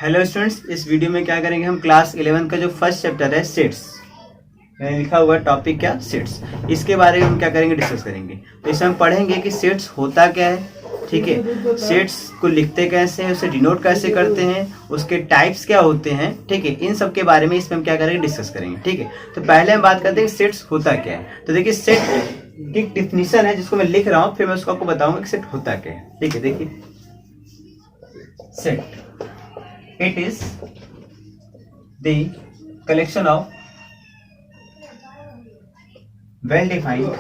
Hello students, इस video में क्या करेंगे हम क्लास 11 का जो फर्स्ट चैप्टर है सेट्स, मैंने लिखा हुआ टॉपिक क्या सेट्स, इसके बारे में हम क्या करेंगे डिस्कस करेंगे। तो इसमें हम पढ़ेंगे कि सेट्स होता क्या है, ठीक है, सेट्स को लिखते कैसे हैं, उसे डिनोट कैसे करते हैं, उसके टाइप्स क्या होते हैं, ठीक है, इन सब के बारे में इसमें हम क्या करेंगे डिस्कस करेंगे। ठीक है, तो पहले हम बात करते हैं कि सेट्स होता क्या है। तो देखिए सेट की डिफिनीशन है जिसको मैं लिख रहा हूँ, फिर मैं उसको आपको बताऊंगा कि सेट होता क्या है। ठीक है, देखिए set it is the collection of well defined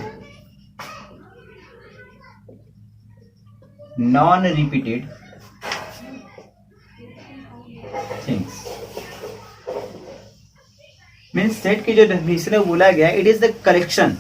non repeated things। Means set की जो डेफिनेशन है बोला गया इट इज द कलेक्शन,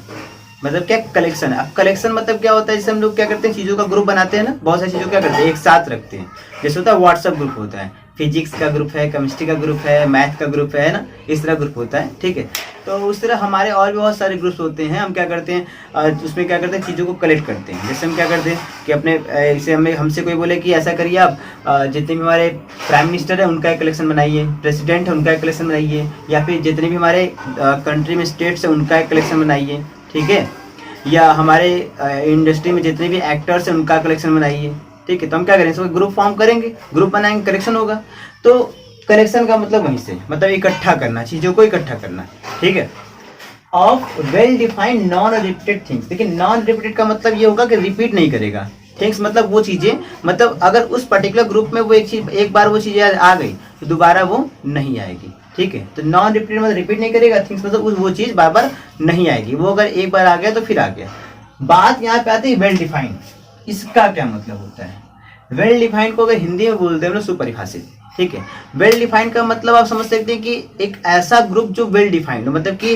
मतलब क्या कलेक्शन है। अब कलेक्शन मतलब क्या होता है, जैसे हम लोग क्या करते हैं चीजों का ग्रुप बनाते हैं ना, बहुत सारी चीजों क्या करते हैं एक साथ रखते हैं। जैसे होता है व्हाट्सएप ग्रुप होता है, फिजिक्स का ग्रुप है, केमिस्ट्री का ग्रुप है, मैथ का ग्रुप है ना, इस तरह ग्रुप होता है। ठीक है, तो उस तरह हमारे और भी बहुत सारे ग्रुप्स होते हैं। हम क्या करते हैं उसमें क्या करते हैं चीज़ों को कलेक्ट करते हैं। जैसे हम क्या करते हैं कि अपने जैसे हमसे कोई बोले कि ऐसा करिए आप जितने भी हमारे प्राइम मिनिस्टर है उनका एक कलेक्शन बनाइए, प्रेसिडेंट है उनका एक कलेक्शन बनाइए, या फिर जितने भी हमारे कंट्री में स्टेट्स है उनका एक कलेक्शन बनाइए। ठीक है, या हमारे इंडस्ट्री में जितने भी एक्टर्स हैं उनका कलेक्शन बनाइए। ठीक है, तो हम क्या करेंगे इसको ग्रुप फॉर्म करेंगे, ग्रुप बनाएंगे, कलेक्शन होगा। तो कलेक्शन का मतलब वहीं से मतलब इकट्ठा करना, चीजों को इकट्ठा करना। ठीक है, of well defined non repeated things. देखिए नॉन रिपीटेड का मतलब ये होगा कि रिपीट नहीं करेगा। थिंग्स मतलब वो चीजें, मतलब अगर उस पर्टिकुलर ग्रुप में वो एक चीज एक बार वो चीजें आ गई तो दोबारा वो नहीं आएगी। ठीक है, तो नॉन रिपीटेड मतलब रिपीट नहीं करेगा। थिंग्स मतलब वो चीज बार बार नहीं आएगी, वो अगर एक बार आ गया तो फिर आ गया। बात यहाँ पे आती है वेल डिफाइंड, इसका क्या मतलब होता है। वेल डिफाइंड को अगर हिंदी में बोलते हैं सुपरिभाषित। ठीक है, वेल डिफाइंड का मतलब आप समझ सकते हैं कि एक ऐसा ग्रुप जो वेल डिफाइंड हो, मतलब कि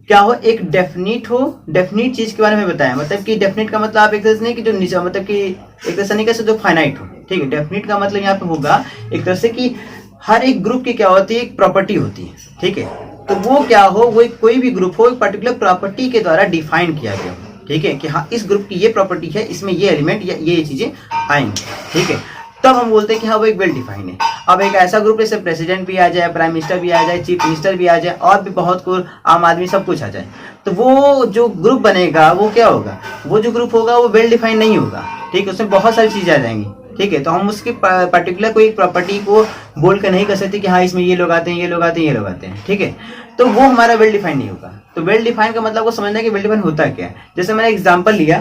क्या हो, एक डेफिनिट हो, डेफिनिट चीज के बारे में बताया। मतलब कि डेफिनिट का मतलब आप एक तरह से नहीं कि जो नीचे, मतलब कि एक तरह से नहीं कैसे जो फाइनाइट हो। ठीक है, डेफिनिट का मतलब यहाँ पे होगा एक तरह से कि हर एक ग्रुप की क्या होती है, एक प्रॉपर्टी होती है। ठीक है, तो वो क्या हो, वो कोई भी ग्रुप हो एक पर्टिकुलर प्रॉपर्टी के द्वारा डिफाइन किया गया हो। ठीक है, कि हाँ इस ग्रुप की ये प्रॉपर्टी है, इसमें ये एलिमेंट या ये चीजें आएंगी। ठीक है, तब हम बोलते हैं कि हाँ वो एक वेल डिफाइंड है। अब एक ऐसा ग्रुप जैसे प्रेसिडेंट भी आ जाए, प्राइम मिनिस्टर भी आ जाए, चीफ मिनिस्टर भी आ जाए, और भी बहुत को आम आदमी सब कुछ आ जाए, तो वो जो ग्रुप बनेगा वो क्या होगा, वो जो ग्रुप होगा वो वेल डिफाइंड नहीं होगा। ठीक है, उसमें बहुत सारी चीजें आ जाएंगी। ठीक है, तो हम उसकी पर्टिकुलर कोई प्रॉपर्टी को बोल कर नहीं कर सकते कि हाँ इसमें ये लोग आते हैं, ये लोग आते हैं, ये लोग आते हैं। ठीक है, तो वो हमारा वेल डिफाइंड नहीं होगा। तो वेल डिफाइंड का मतलब को समझना कि वेल डिफाइंड होता क्या है। जैसे मैंने एग्जांपल लिया,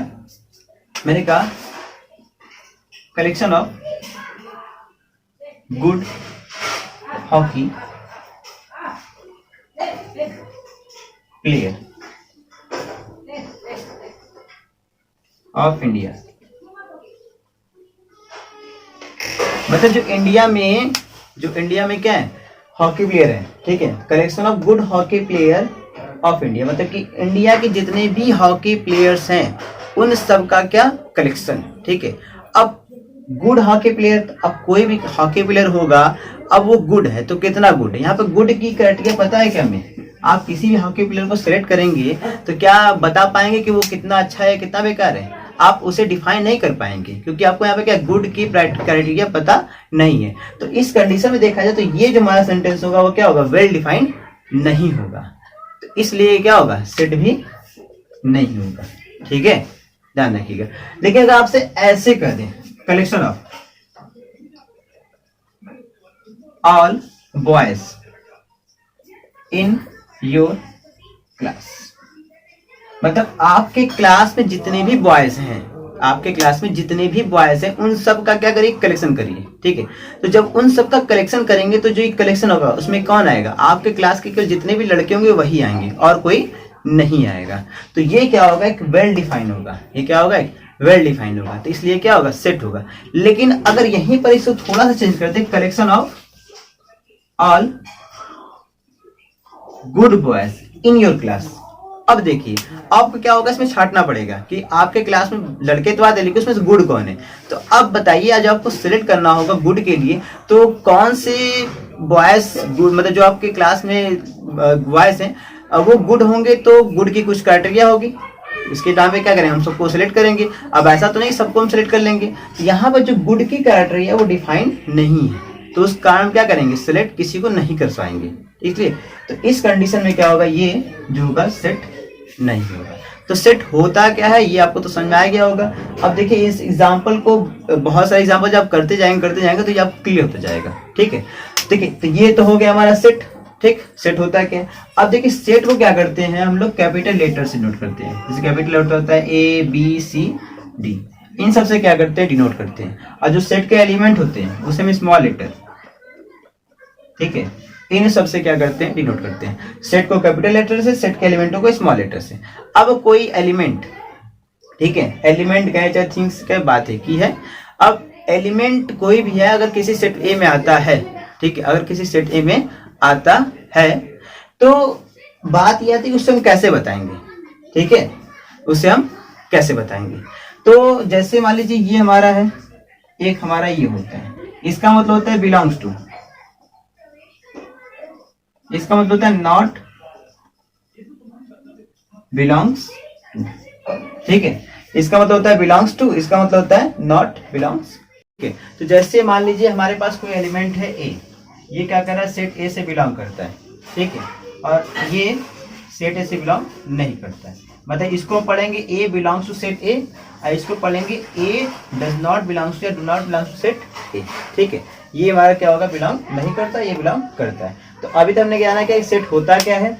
मैंने कहा collection of good hockey player of India. मतलब जो इंडिया में क्या है, हॉकी प्लेयर है। ठीक है, collection of good hockey player of India, मतलब कि इंडिया के जितने भी हॉकी प्लेयर्स हैं उन सब का क्या कलेक्शन। ठीक है, अब गुड हॉकी प्लेयर, अब कोई भी हॉकी प्लेयर होगा, अब वो गुड है तो कितना गुड है। यहाँ पे गुड की क्राइटेरिया पता है क्या हमें, आप किसी भी हॉकी प्लेयर को सिलेक्ट करेंगे तो क्या बता पाएंगे कि वो कितना अच्छा है कितना बेकार है, आप उसे डिफाइन नहीं कर पाएंगे, क्योंकि आपको यहाँ पे क्या गुड की क्राइटेरिया पता नहीं है। तो इस कंडीशन में देखा जाए तो ये जो हमारा सेंटेंस होगा वो क्या होगा, वेल डिफाइंड नहीं होगा। तो इसलिए क्या होगा, सेट भी नहीं होगा। ठीक है, ध्यान रखिएगा। लेकिन अगर आपसे ऐसे कर दें collection of all boys in your class, मतलब आपके क्लास में जितने भी बॉयज हैं, आपके क्लास में जितने भी बॉयज हैं उन सब का क्या करिए, कलेक्शन करिए। ठीक है, तो जब उन सब का कलेक्शन करेंगे तो जो एक कलेक्शन होगा उसमें कौन आएगा, आपके क्लास के केवल जितने भी लड़के होंगे वही आएंगे और कोई नहीं आएगा। तो ये क्या होगा, एक वेल डिफाइन होगा। ये क्या होगा, एक वेल डिफाइंड होगा। तो इसलिए क्या होगा, सेट होगा। लेकिन अगर यहीं पर इसको थोड़ा सा चेंज करते हैं, collection of all good boys in your class, अब देखिए आपको क्या होगा, इसमें छांटना पड़ेगा कि आपके क्लास में लड़के तो आते हैं लेकिन उसमें से गुड कौन है। तो अब बताइए, आज आपको सिलेक्ट करना होगा गुड के लिए, तो कौन से बॉयज गुड, मतलब जो आपके क्लास में बॉयज हैं वो गुड होंगे तो गुड की कुछ क्राइटेरिया होगी, इसके नाम पे क्या करेंगे, हम सबको सिलेक्ट करेंगे। अब ऐसा तो नहीं सबको हम सिलेक्ट कर लेंगे, यहाँ पर जो गुड की क्राइटेरिया वो डिफाइन नहीं है। तो उस कारण क्या करेंगे, सेलेक्ट किसी को नहीं कर पाएंगे, इसलिए तो इस कंडीशन में क्या होगा, ये जो होगा सेट नहीं होगा। तो सेट होता क्या है ये आपको तो समझ में आ गया होगा। अब देखिए इस एग्जांपल को, बहुत सारे एग्जांपल जब करते जाएंगे तो ये आपको क्लियर होता जाएगा, ठीक है। देखिए तो ये तो हो गया हमारा सेट, ठीक। सेट होता है क्या, अब देखिए सेट को क्या करते हैं हम लोग, कैपिटल लेटर से नोट करते हैं। जैसे कैपिटल लेटर होता है ए बी सी डी, इन सब से क्या करते हैं, डिनोट करते हैं। और जो सेट के एलिमेंट होते हैं उसे हम स्मॉल लेटर, ठीक है, इन सब से क्या करते हैं, डिनोट करते हैं। सेट को कैपिटल लेटर से, सेट के एलिमेंटों को स्मॉल लेटर से। अब कोई एलिमेंट, ठीक है, एलिमेंट कहे चाहे थिंग्स की बात है की है। अब एलिमेंट कोई भी है अगर किसी सेट ए में आता है, ठीक है, अगर किसी सेट ए में आता है तो बात यह आती है उससे हम कैसे बताएंगे, ठीक है, उसे हम कैसे बताएंगे। तो जैसे मान लीजिए ये हमारा है, एक हमारा ये होता है, इसका मतलब होता है बिलोंग्स टू, इसका मतलब होता है नॉट बिलोंग्स, ठीक है, इसका मतलब होता है बिलोंग्स टू, इसका मतलब होता है नॉट बिलोंग्स, ठीक है। तो जैसे मान लीजिए हमारे पास कोई एलिमेंट है ए, ये क्या कर रहा है, सेट ए से बिलोंग करता है, ठीक है, और ये सेट ए से बिलोंग नहीं करता है। मतलब इसको पढ़ेंगे A belongs to set A, और इसको पढ़ेंगे A does not belongs to या do not belongs to set A, ठीक है। ये हमारा क्या होगा, बिलोंग नहीं करता, ये बिलोंग करता है। तो अभी तो हमने क्या कि सेट होता क्या है,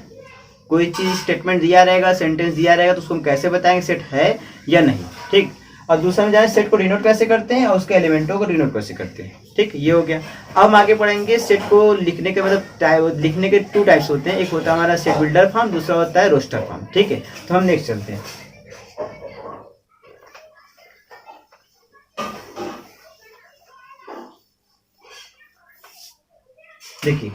कोई चीज स्टेटमेंट दिया रहेगा, सेंटेंस दिया रहेगा, तो उसको हम कैसे बताएंगे सेट है या नहीं, ठीक। और दूसरा में जाए सेट को डिनोट कैसे करते हैं और उसके एलिमेंटों को डिनोट कैसे करते हैं, ठीक, ये हो गया। अब हम आगे पढ़ेंगे सेट को लिखने के, मतलब लिखने के 2 टाइप्स होते हैं, एक होता है हमारा सेट बिल्डर फॉर्म, दूसरा होता है रोस्टर फॉर्म, ठीक है। तो हम नेक्स्ट चलते हैं। देखिए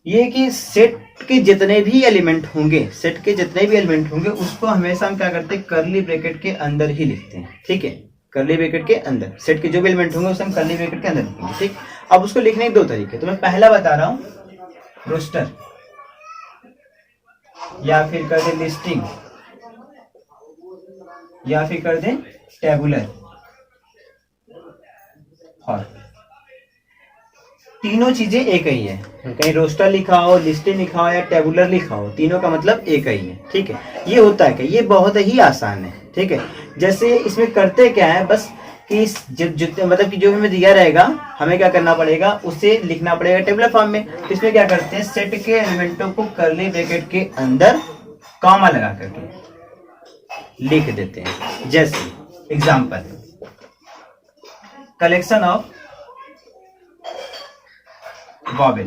ये कि सेट के जितने भी एलिमेंट होंगे, सेट के जितने भी एलिमेंट होंगे उसको हमेशा हम क्या करते हैं, कर्ली ब्रैकेट के अंदर ही लिखते हैं, ठीक है, कर्ली ब्रैकेट के अंदर। सेट के जो भी एलिमेंट होंगे उसे हम कर्ली ब्रैकेट के अंदर लिखेंगे, ठीक। अब उसको लिखने के 2 तरीके, तो मैं पहला बता रहा हूँ रोस्टर, या फिर कर दे लिस्टिंग, या फिर कर दे टेबुलर। और तीनों चीजें एक ही है, कहीं रोस्टर लिखा हो, लिस्टिंग लिखा हो या टेबुलर लिखा हो, तीनों का मतलब एक ही है, ठीक है। ये होता है कि ये बहुत ही आसान है, ठीक है। जैसे इसमें करते क्या है, बस कि मतलब कि जो हमें दिया रहेगा हमें क्या करना पड़ेगा, उसे लिखना पड़ेगा टेबुलर फॉर्म में। तो इसमें क्या करते हैं, सेट के एलिमेंटों को कर्ली ब्रैकेट के अंदर कॉमा लगा करके लिख देते हैं। जैसे एग्जांपल, कलेक्शन ऑफ वॉवेल,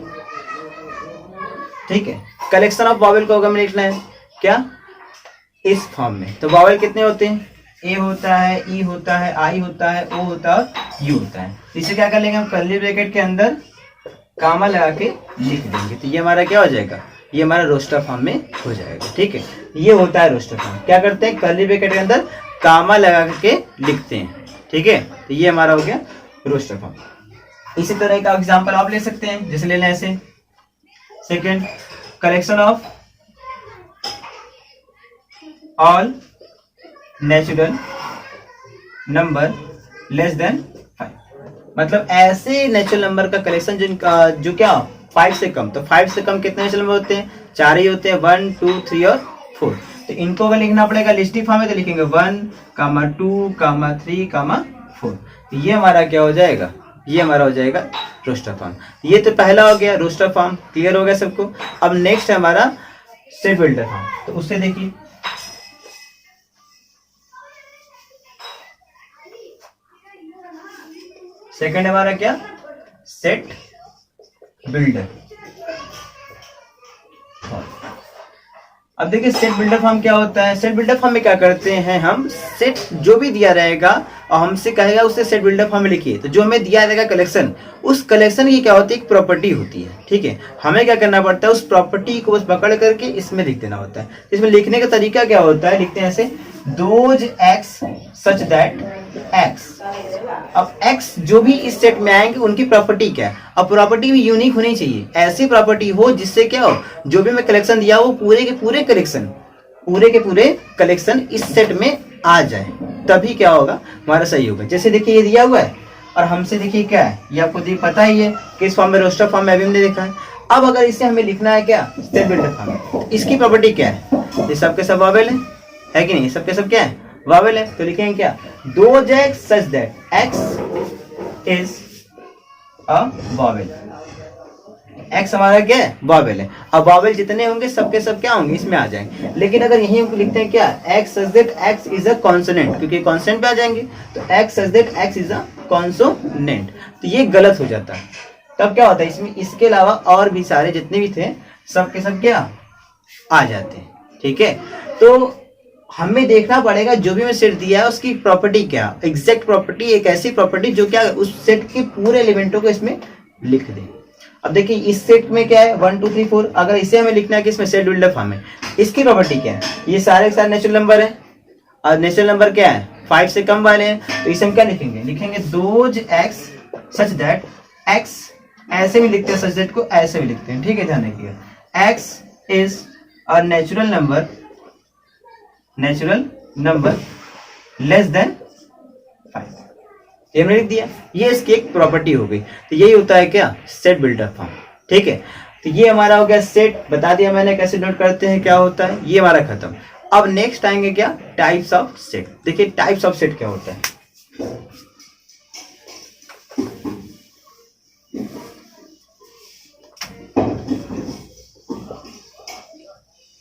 ठीक है, कलेक्शन ऑफ वॉवेल को हमें लिखना है क्या, इस फॉर्म में। तो वॉवेल कितने होते हैं, ए होता है, ई होता है, आई होता है, ओ होता है और यू होता है। इसे क्या कर लेंगे हम, कर्ली ब्रैकेट के अंदर कामा लगा के लिख देंगे। तो ये हमारा क्या हो जाएगा, ये हमारा रोस्टर फॉर्म में हो जाएगा, ठीक है। ये होता है रोस्टर फॉर्म, क्या करते हैं, कर्ली ब्रैकेट के अंदर कामा लगा के लिखते हैं, ठीक है। तो ये हमारा हो गया रोस्टर फॉर्म। इसी तरह का एग्जांपल आप ले सकते हैं, जैसे ले लें ऐसे, second, collection of all natural number less than 5, मतलब ऐसे नेचुरल नंबर का कलेक्शन जिनका जो क्या 5 से कम। तो 5 से कम कितने नेचुरल नंबर होते हैं, 4 ही होते हैं, 1 2 3 और 4। तो इनको अगर लिखना पड़ेगा लिस्टिंग फॉर्म में तो लिखेंगे 1, 2, 3, 4। तो ये हमारा क्या हो जाएगा, ये हमारा हो जाएगा रोस्टर फॉर्म। ये तो पहला हो गया रोस्टर फॉर्म, क्लियर हो गया सबको। अब नेक्स्ट है हमारा सेट बिल्डर फॉर्म, तो उससे देखिए सेकंड हमारा क्या, सेट बिल्डर। अब देखिए सेट बिल्डर फॉर्म क्या होता है। सेट बिल्डर फॉर्म में क्या करते हैं हम, सेट जो भी दिया रहेगा और हमसे कहेगा उससे सेट बिल्डर फॉर्म में लिखिए, तो जो हमें दिया रहेगा कलेक्शन, उस कलेक्शन की क्या होती है, एक प्रॉपर्टी होती है, ठीक है। हमें क्या करना पड़ता है, उस प्रॉपर्टी को बस पकड़ करके इसमें लिख देना होता है। इसमें लिखने का तरीका क्या होता है, लिखते हैं ऐसे, those x such that x. अब एक्स जो भी इस सेट में आएंगे उनकी प्रॉपर्टी क्या है, अब प्रॉपर्टी भी यूनिक होनी चाहिए, ऐसी प्रॉपर्टी हो जिससे क्या हो, जो भी मैं कलेक्शन दिया वो पूरे के पूरे कलेक्शन इस सेट में आ जाए, तभी क्या होगा हमारा सही होगा। जैसे देखिए ये दिया हुआ है, और हमसे देखिए क्या है, ये आपको पता ही है किस फॉर्म में, रोस्टर फॉर्म में अभी हमने देखा है। अब अगर इसे हमें लिखना है क्या, सेट बिल्डर फॉर्म में, तो इसकी प्रॉपर्टी क्या है, ये सब के सब वावेल है कि नहीं, सब के सब क्या है, वावेल है। तो लिखेंगे क्या, those x such that x is a Wavell, x हमारा क्या है, वावेल है। अब वावेल जितने होंगे सबके सब क्या होंगे, इसमें आ जाएंगे। लेकिन अगर यही हम लिखते हैं क्या, x such that x is a consonant, क्योंकि कॉन्सोनेंट पे आ जाएंगे, तो x such that x is a consonant, तो ये गलत हो जाता है। तब क्या होता है इसमें, इसके अलावा और भी सारे जितने भी थे सब के सब क्या आ जाते हैं, ठीक है। तो हमें देखना पड़ेगा जो भी मैं सेट दिया है उसकी प्रॉपर्टी क्या, एग्जैक्ट प्रॉपर्टी, एक ऐसी प्रॉपर्टी जो क्या उस सेट के पूरे एलिमेंटों को इसमें लिख दे। अब देखिए इस सेट में क्या है 1 2 3 4, अगर इसे हमें लिखना है कि इसमें सेट बिल्डर फॉर्म है, इसकी प्रॉपर्टी क्या है, ये सारे के सारे नेचुरल नंबर है, और नेचुरल नंबर क्या है 5 से कम वाले हैं, तो इसे हम क्या लिखेंगे, लिखेंगे those x such that x, ऐसे भी लिखते हैं सच दैट को, ऐसे भी लिखते हैं, ठीक है, ध्यान रखिएगा, x is a natural number less than 5, ये हमने लिख दिया, ये इसकी एक प्रॉपर्टी हो गई। तो यही होता है क्या, सेट बिल्डर फॉर्म, ठीक है। तो ये हमारा हो गया सेट, बता दिया मैंने कैसे नोट करते हैं, क्या होता है, ये हमारा खत्म। अब नेक्स्ट आएंगे क्या, टाइप्स ऑफ सेट। देखिए टाइप्स ऑफ सेट क्या होता है,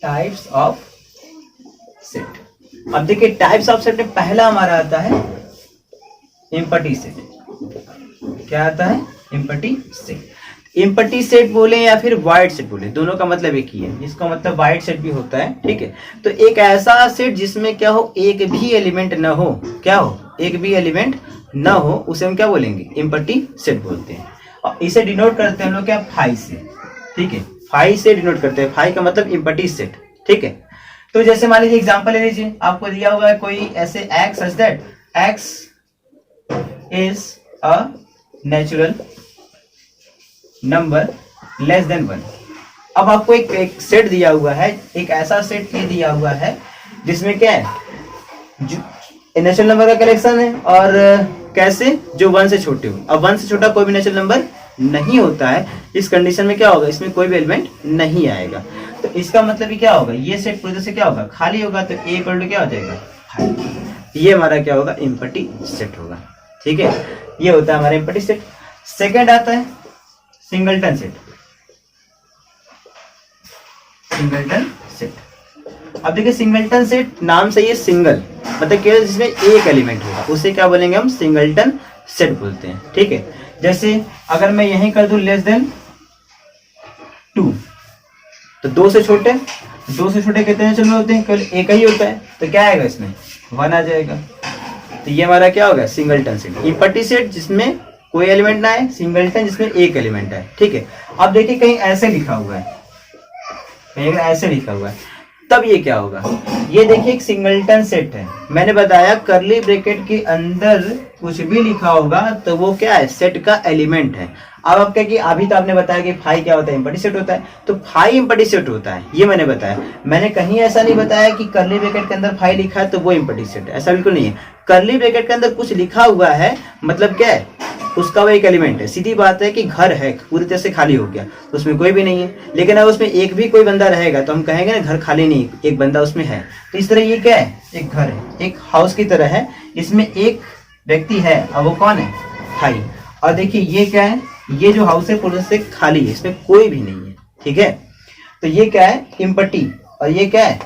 टाइप्स ऑफ सेट। अब देखिए टाइप्स ऑफ सेट में पहला हमारा आता है एम्पटी सेट। क्या आता है, एम्पटी सेट। एम्पटी सेट बोले या फिर वाइड सेट बोले, दोनों का मतलब एक ही है, इसका मतलब वाइड सेट भी होता है, ठीक है। तो एक ऐसा सेट जिसमें क्या हो, एक भी एलिमेंट न हो, क्या हो, एक भी एलिमेंट न हो, उसे हम क्या बोलेंगे, एम्पटी सेट बोलते हैं। और इसे डिनोट करते हैं हम लोग क्या, फाई से, ठीक है, फाई से डिनोट करते हैं, फाई का मतलब एम्पटी सेट, ठीक है। तो जैसे मान लीजिए एग्जांपल ले लीजिए, आपको दिया हुआ है कोई ऐसे x such that x is a natural number less than 1। अब आपको एक सेट दिया हुआ है, एक ऐसा सेट ये दिया हुआ है जिसमें क्या है, नेचुरल नंबर का कलेक्शन है, और कैसे, जो 1 से छोटे हो। अब 1 से छोटा कोई भी नेचुरल नंबर नहीं होता है, इस कंडीशन में क्या होगा, इसमें कोई भी एलिमेंट नहीं आएगा। तो इसका मतलब क्या होगा, ये सेट पूरी तरह से क्या होगा, खाली होगा, तो ए इक्वल टू क्या हो जाएगा, 5। ये हमारा क्या होगा, एम्पटी सेट होगा, ठीक है। ये होता है हमारा एम्पटी सेट। सेकंड आता है सिंगलटन सेट। सिंगलटन सेट, अब देखिए सिंगलटन सेट नाम से ये सिंगल मतलब केवल जिसमें एक एलिमेंट होगा, उसे क्या बोलेंगे हम, सिंगलटन सेट बोलते हैं, ठीक है। जैसे अगर मैं यहीं कर दूं लेस देन 2, तो 2 से छोटे कितने नेचुरल होते हैं, केवल एक ही होता है, तो क्या आएगा इसमें, 1 आ जाएगा। तो ये हमारा क्या होगा, सिंगलटन सेट। एम्पटी सेट जिसमें कोई एलिमेंट ना आए, सिंगलटन जिसमें एक एलिमेंट है, ठीक है। अब देखिए कहीं ऐसे लिखा हुआ है, कहीं ऐसे लिखा हुआ है, तब ये क्या होगा, ये देखिए एक सिंगलटन सेट है। मैंने बताया करली ब्रैकेट के अंदर कुछ भी लिखा होगा तो वो क्या है, सेट का एलिमेंट है। अब आप क्या कि अभी तो आपने बताया कि फाई क्या होता है, एम्पटी सेट होता है, तो फाई एम्पटी सेट होता है, ये मैंने बताया। मैंने कहीं ऐसा नहीं बताया कि करली ब्रैकेट के अंदर फाई लिखा है तो वो एम्पटी सेट है, ऐसा बिल्कुल नहीं है। करली ब्रैकेट के अंदर कुछ लिखा हुआ है मतलब क्या है, उसका वो एक एलिमेंट है। सीधी बात है कि घर है पूरी तरह से खाली हो गया तो उसमें कोई भी नहीं है, लेकिन अगर उसमें एक भी कोई बंदा रहेगा तो हम कहेंगे ना घर खाली नहीं, एक बंदा उसमें है। तो इस तरह ये क्या है, एक घर है, एक हाउस की तरह है, इसमें एक व्यक्ति है, और वो कौन है, भाई। और देखिए ये क्या है, ये जो हाउस है पूरी से खाली है, इसमें कोई भी नहीं है, ठीक है। तो ये क्या है, एम्पटी, और ये क्या है,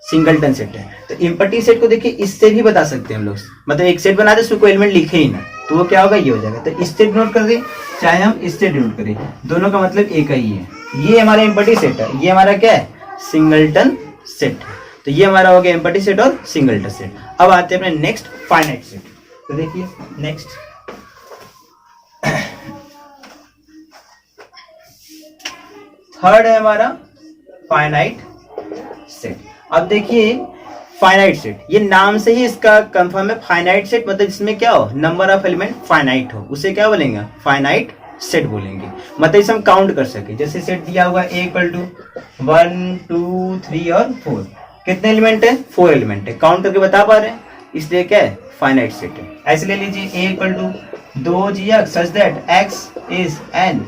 सिंगलटन सेट है। तो एम्पटी सेट को देखिए इससे भी बता सकते हैं हम लोग, मतलब एक सेट बना दे उसमें कोई एलिमेंट लिखे ही ना, तो वो क्या होगा, ये हो जाएगा। तो इससे डिनोट कर दे चाहे हम इससे डिनोट करें, दोनों का मतलब एक ही है। ये हमारा एम्पटी सेट है, ये हमारा क्या है, सिंगलटन सेट। तो ये हमारा हो गया एम्पटी सेट और सिंगलटन सेट। अब आते हैं अपने नेक्स्ट फाइनाइट सेट। तो देखिए नेक्स्ट थर्ड है हमारा फाइनाइट सेट। अब देखिए फाइनाइट सेट, ये नाम से ही इसका कंफर्म है, फाइनाइट सेट मतलब जिसमें क्या हो, नंबर ऑफ एलिमेंट फाइनाइट हो, उसे क्या बोलेंगे, फाइनाइट सेट बोलेंगे। मतलब इसे हम काउंट कर सके, जैसे सेट दिया हुआ है इक्वल टू 1 2 3 और 4, कितने एलिमेंट है, 4 एलिमेंट है, काउंट करके बता पा रहे हैं, इसलिए क्या है फाइनाइट सेट है। ऐसे ले लीजिए a equal to 2gx such that x is an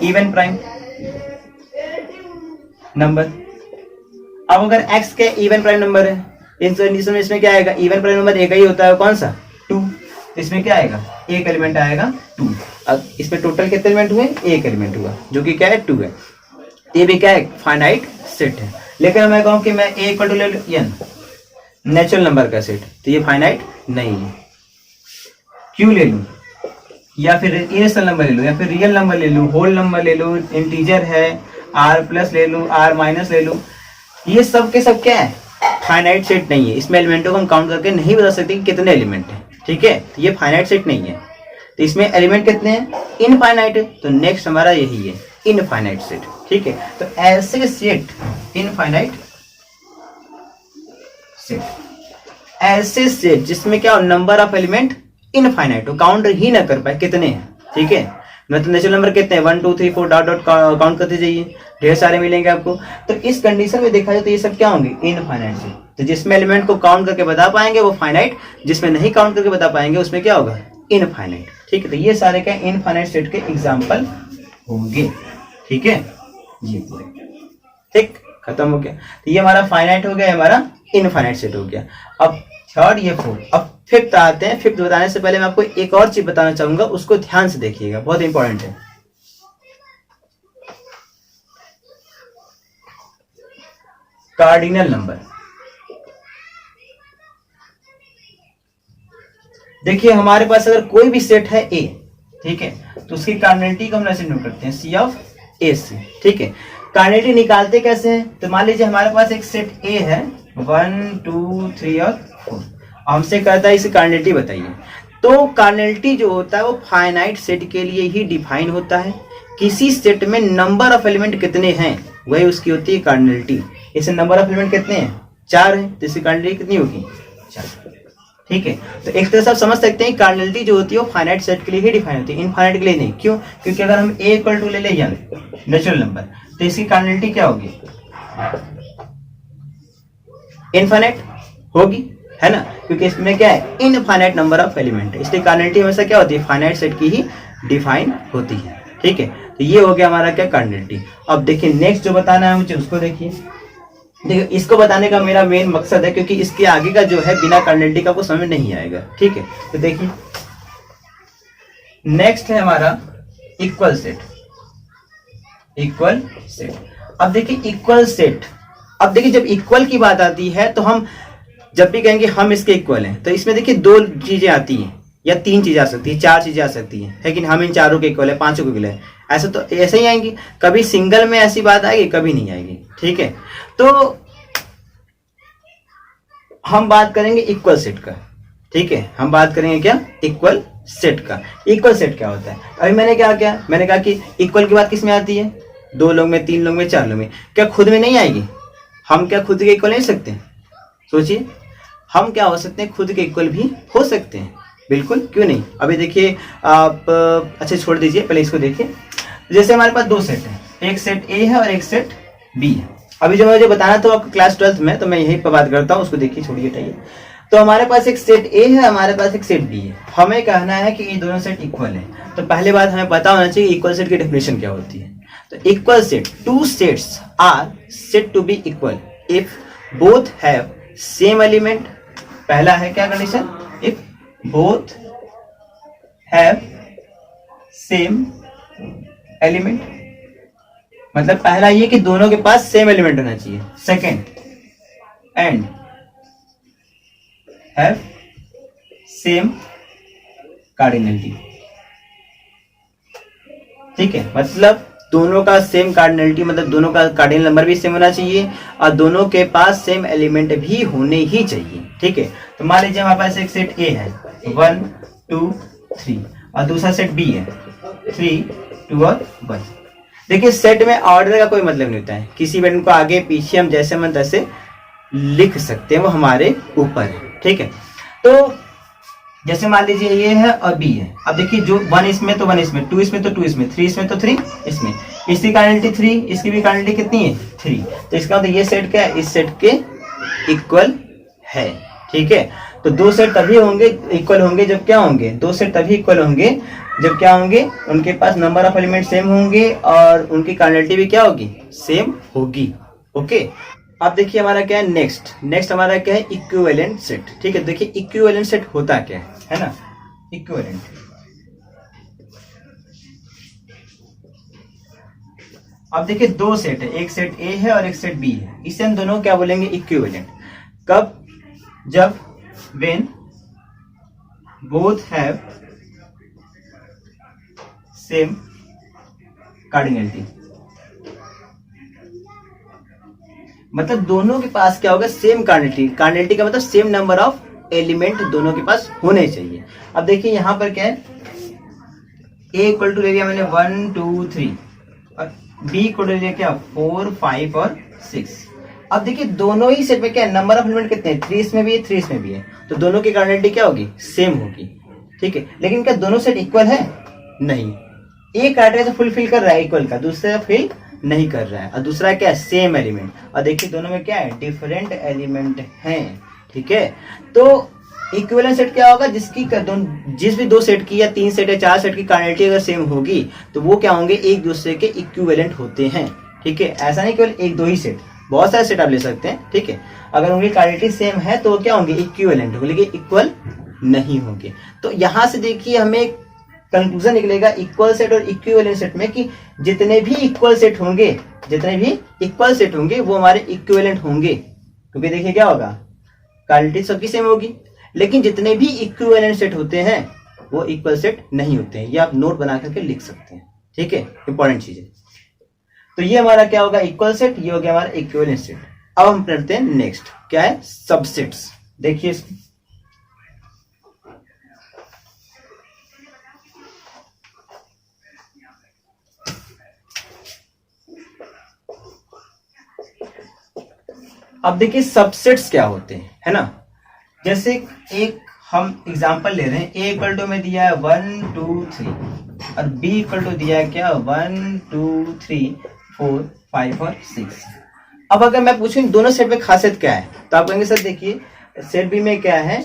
even prime number. अब अगर x के इवन प्राइम नंबर है, इस कंडीशन में इसमें क्या आएगा, इवन प्राइम नंबर एक ही होता है, कौन सा, 2। इसमें क्या आएगा, एक एलिमेंट आएगा 2। अब इसमें टोटल कितने एलिमेंट हुए, एक एलिमेंट हुआ जो कि क्या है 2 है। ये भी क्या है, फाइनाइट सेट है। लेकिन मैं कहूँ कि मैं a इक्वल टू ले लूँ n नेचुरल नंबर का सेट, तो ये फाइनाइट नहीं है। क्यों ले लूँ, या फिर इरेशनल नंबर ले लूँ, या फिर रियल नंबर ले लूँ, होल नंबर ले लूँ, इंटीजर है, r प्लस ले लूँ, r माइनस ले लूँ, ये सब के सब क्या है, फाइनाइट सेट नहीं है। इसमें एलिमेंटों को हम काउंट करके नहीं बता सकते कि कितने एलिमेंट हैं, ठीक है। तो ये फाइनाइट सेट नहीं है। तो इसमें एलिमेंट कितने हैं, इनफाइनाइट है। तो नेक्स्ट हमारा यही है, इनफाइनाइट सेट, ठीक है। तो ऐसे सेट, इनफाइनाइट सेट, ऐसे सेट जिसमें क्या नंबर ऑफ एलिमेंट इनफाइनाइट हो, काउंट ही ना कर पाए कितने हैं, ठीक है। मतलब नेचुरल नंबर कितने हैं, 1 2 3 4 डॉट डॉट काउंट करते जाइए, ढेर सारे मिलेंगे आपको। तो इस कंडीशन में देखा जाए तो ये सब क्या होंगे, इनफाइनाइट सेट। तो जिसमें एलिमेंट को काउंट करके बता पाएंगे वो फाइनाइट, जिसमें नहीं काउंट करके बता पाएंगे उसमें क्या होगा, इनफाइनाइट, ठीक है। तो ये सारे क्या इनफाइनाइट सेट के एग्जाम्पल होंगे, ठीक है। ये पूरे ठीक खत्म हो गया। तो ये हमारा फाइनाइट हो गया, हमारा इनफाइनाइट सेट हो गया। अब थर्ड, ये फोर्थ। अब फिफ्थ आते हैं। फिफ्थ बताने से पहले मैं आपको एक और चीज बताना चाहूंगा, उसको ध्यान से देखिएगा, बहुत इंपॉर्टेंट है। Cardinal number. देखिए हमारे पास अगर कोई भी सेट है A, ठीक है, तो उसकी कार्डिनलिटी को हम ऐसे नोट करते हैं C ऑफ AC, ठीक है। कार्डिनलिटी निकालते कैसे हैं, तो मान लीजिए हमारे पास एक सेट A है 1 2 3 और 4, हमसे कहता है इसकी कार्डिनलिटी बताइए। तो कार्डिनलिटी जो होता है वो फाइनाइट सेट के लिए ही डिफाइन होता है। किसी सेट में नंबर ऑफ एलिमेंट कितने हैं वही उसकी होती है कार्डिनलिटी। इसे नंबर ऑफ एलिमेंट कितने हैं, 4 है, तो इसकी कार्डिनलिटी कितनी होगी, 4, ठीक है। तो एक तरह से आप समझ सकते हैं कार्डिनलिटी जो होती है वो फाइनाइट सेट के लिए ही डिफाइन होती है, इनफाइनाइट के लिए नहीं। क्यों, क्योंकि अगर हम a इक्वल टू ले लें n नेचुरल नंबर, तो इसकी कार्डिनलिटी क्या होगी, इनफाइनाइट होगी, है ना, क्योंकि इसमें क्या है, इनफाइनाइट नंबर ऑफ एलिमेंट है, इसलिए कार्डिनलिटी हमेशा क्या होती है, फाइनाइट सेट की ही डिफाइन होती है, ठीक है। तो ये हो गया हमारा क्या, कार्डिनलिटी। अब देखिए नेक्स्ट जो बताना है मुझे उसको देखिए। देखिए इसको बताने का मेरा मेन मकसद है क्योंकि इसके आगे का जो है बिना कार्डिनलिटी का आपको समझ नहीं आएगा, ठीक है। तो देखिए नेक्स्ट है हमारा इक्वल सेट। इक्वल सेट, अब देखिए इक्वल सेट, अब देखिए जब इक्वल की बात आती है तो हम जब भी कहेंगे हम इसके इक्वल हैं, तो इसमें देखिए 2 चीजें आती हैं या 3 चीजें आ सकती है, 4 चीजें आ सकती हैं, लेकिन हम इन चारों के इक्वल है, 5 के इक्वल है, ऐसा तो ऐसे ही आएंगी। कभी सिंगल में ऐसी बात आएगी, कभी नहीं आएगी, ठीक है। तो हम बात करेंगे इक्वल सेट का, ठीक है। हम बात करेंगे क्या, इक्वल सेट का। इक्वल सेट क्या होता है, अभी मैंने क्या किया, मैंने कहा कि इक्वल की बात किस में आती है, 2 लोग में, 3 लोग में, 4 लोग में, क्या खुद में नहीं आएगी। हम क्या खुद के इक्वल नहीं सकते, सोचिए, हम क्या हो सकते हैं, खुद के इक्वल भी हो सकते हैं, बिल्कुल, क्यों नहीं। अभी देखिए आप, अच्छा छोड़ दीजिए, पहले इसको देखिए। जैसे हमारे पास 2 सेट है, एक सेट A है और एक सेट B है। अभी जो मुझे बताना था आपको क्लास 12th में, तो मैं यहीं पर बात करता हूँ, उसको देखिए, छोड़िए, हटाइए। तो हमारे पास एक सेट A है, हमारे पास एक सेट B है। हमें कहना है कि ये दोनों सेट इक्वल है। तो पहले बात हमें पता होना चाहिए इक्वल सेट की डेफिनेशन क्या होती है। तो equal set, 2 sets are set to be equal if both have same element. पहला है क्या condition, if both have same element, मतलब पहला ये कि दोनों के पास सेम एलिमेंट होना चाहिए। Second, and have same cardinality, ठीक है। मतलब दोनों का सेम कार्डिनलिटी, मतलब दोनों का कार्डिनल नंबर भी सेम होना चाहिए और दोनों के पास सेम एलिमेंट भी होने ही चाहिए, ठीक है। तो मान लीजिए हमारे पास एक सेट A है 1 2 3 और दूसरा सेट B है 3 2 और 1। देखिए सेट में ऑर्डर का कोई मतलब नहीं होता है, किसी भी को आगे पीछे हम जैसे मन तैसे लिख सकते हैं, वो हमारे ऊपर है, ठीक है। तो जैसे मान लीजिए ये है और B है। अब देखिए जो 1 इसमें तो 1 इसमें, 2 इसमें तो 2 इसमें, 3 इसमें तो 3 इसमें, इसकी कार्डिनलिटी 3, इसकी भी कार्डिनलिटी कितनी है 3। तो इसका मतलब ये सेट क्या है, इस सेट के इक्वल है। ठीक है, तो दो सेट तभी होंगे इक्वल होंगे जब क्या होंगे, दो सेट तभी इक्वल होंगे जब क्या होंगे, उनके पास नंबर ऑफ एलिमेंट सेम होंगे और उनकी कार्डिनलिटी भी क्या होगी, सेम होगी। ओके, अब देखिए हमारा क्या है नेक्स्ट हमारा क्या है, इक्विवेलेंट सेट। ठीक है, देखिए इक्विवेलेंट सेट होता क्या है ना, इक्विवेलेंट, अब देखिए दो सेट है, एक सेट ए है और एक सेट बी है, इसे हम दोनों क्या बोलेंगे, इक्विवेलेंट। कब, जब when both have same cardinality, मतलब दोनों के पास क्या होगा, सेम कार्डिनलिटी। कार्डिनलिटी का मतलब सेम नंबर ऑफ एलिमेंट दोनों के पास होने चाहिए। अब देखिए यहां पर क्या है, ए इक्वल टू ले लिया मैंने 1 2 3 और बी इक्वल टू ले लिया क्या 4 5 और 6। अब देखिए दोनों ही सेट में क्या है, नंबर ऑफ एलिमेंट कितने हैं, 3 इसमें भी है 3 इसमें भी है, तो दोनों की कार्डिनलिटी क्या होगी, सेम होगी। ठीक है, लेकिन क्या दोनों सेट इक्वल है, नहीं, एक क्राइटेरिया से फुलफिल कर रहा है इक्वल का, दूसरा फिल नहीं कर रहा है, और दूसरा क्या है, सेम एलिमेंट। और देखिए दोनों में क्या है, डिफरेंट एलिमेंट हैं। ठीक है, तो इक्विवेलेंट सेट क्या होगा, जिस भी दो सेट की या 3 सेट या 4 सेट की कार्डिनलिटी अगर सेम होगी तो वो क्या होंगे, एक दूसरे के इक्विवेलेंट होते हैं। ठीक है, ऐसा नहीं केवल एक दो ही सेट, बहुत सारे सेट आप ले सकते हैं। ठीक है, अगर उनकी कार्डिनलिटी सेम है तो क्या होंगे, इक्विवेलेंट होंगे, लेकिन इक्वल नहीं होंगे। तो यहां से देखिए हमें कंक्लूजन निकलेगा इक्वल सेट और इक्विवेलेंट सेट में कि जितने भी इक्वल सेट होंगे वो हमारे इक्विवेलेंट होंगे, क्योंकि देखिए क्या होगा, कार्डिनलिटी सबकी सेम होगी। लेकिन जितने भी इक्विवेलेंट सेट होते हैं वो इक्वल सेट नहीं होते हैं, ये आप नोट बना करके लिख सकते हैं। ठीक है, इंपॉर्टेंट चीज है। तो ये हमारा क्या होगा, इक्वल सेट, ये हो गया हमारा इक्विवेलेंट सेट। अब हम पढ़ते हैं नेक्स्ट, क्या है, सबसेट्स। देखिए इसको, अब देखिए सबसेट्स क्या होते हैं, है ना। जैसे एक हम एग्जांपल ले रहे हैं, ए इक्वल टू में दिया है 1 2 3 और बी इक्वल टू दिया है क्या 1 2 3 4 5 और 6। अब अगर मैं पूछूं दोनों सेट में खासियत क्या है, तो आप कहेंगे सर देखिए सेट बी में क्या है,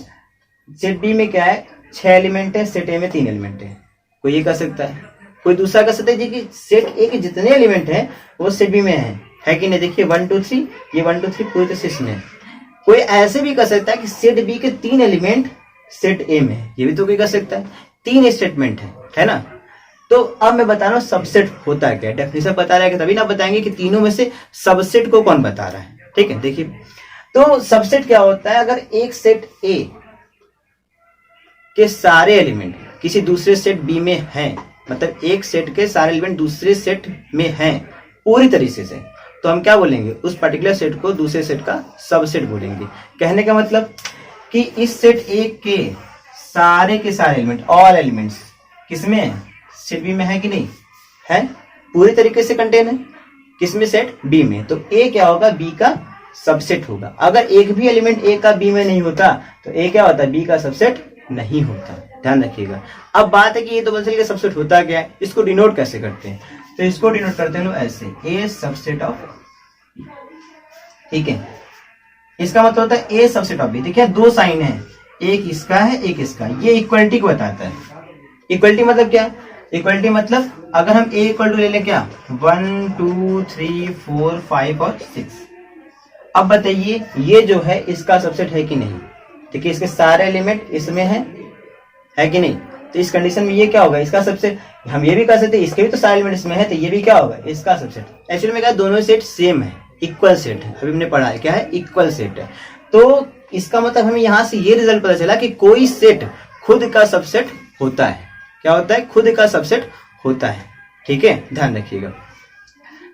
सेट बी में क्या है, 6 एलिमेंट है, सेट ए में 3 एलिमेंट है। कोई ये कह सकता है, कोई दूसरा कह सकता है जी कि सेट ए के जितने एलिमेंट है वो सेट बी में है कि नहीं। देखिए 1 2 3, ये 1 2 3 पूरी तरह से इसमें है। कोई ऐसे भी कह सकता है कि सेट बी के 3 एलिमेंट सेट ए में है, ये भी तो कोई कह सकता है। 3 स्टेटमेंट है ना। तो अब मैं बता रहा हूँ सबसेट होता है क्या, डेफिनेशन बता रहा है, तभी ना बताएंगे कि तीनों में से सबसेट को कौन बता रहा है। ठीक है, देखिए तो सबसेट क्या होता है, अगर एक सेट ए के सारे एलिमेंट किसी दूसरे सेट बी में हैं, मतलब एक सेट के सारे एलिमेंट दूसरे सेट में हैं पूरी तरीके से, तो हम क्या बोलेंगे, उस पर्टिकुलर सेट को दूसरे सेट का सबसेट बोलेंगे। कहने का मतलब कि इस सेट ए के सारे एलिमेंट, ऑल एलिमेंट्स किसमें है, सेट बी में है कि नहीं है, पूरी तरीके से कंटेन है किसमें, सेट बी में। तो ए क्या होगा, बी का सबसेट होगा। अगर एक भी एलिमेंट ए का बी में नहीं होता तो ए क्या होता है, बी का सबसेट नहीं होता, ध्यान रखिएगा। अब बात है कि ये तो बस का सबसेट होता क्या है, इसको डिनोट कैसे करते हैं, तो इसको डिनोट करते हैं लोग ऐसे, ए सबसेट ऑफ। ठीक है, इसका मतलब होता है ए सबसेट ऑफ बी। देखिए दो साइन है, एक इसका है एक इसका, ये इक्वलिटी को बताता है। इक्वलिटी मतलब क्या, इक्वलिटी मतलब अगर हम ए इक्वल टू ले लें क्या 1 2 3 4 5 और 6। अब बताइए ये जो है इसका सबसेट है कि नहीं। देखिए इसके सारे एलिमेंट इसमें है कि नहीं, तो इस कंडीशन में ये क्या होगा, इसका सबसेट। हम ये भी कह सकते हैं इसके भी तो सारे एलिमेंट इसमें है, तो ये भी क्या होगा, इसका सबसेट। एक्चुअली में क्या दोनों सेट सेम है, इक्वल सेट है, अभी हमने पढ़ा है क्या है, इक्वल सेट है। तो इसका मतलब हमें यहां से ये रिजल्ट पता चला कि कोई सेट खुद का सबसेट होता है। क्या होता है, खुद का सबसेट होता है। ठीक है, ध्यान रखिएगा।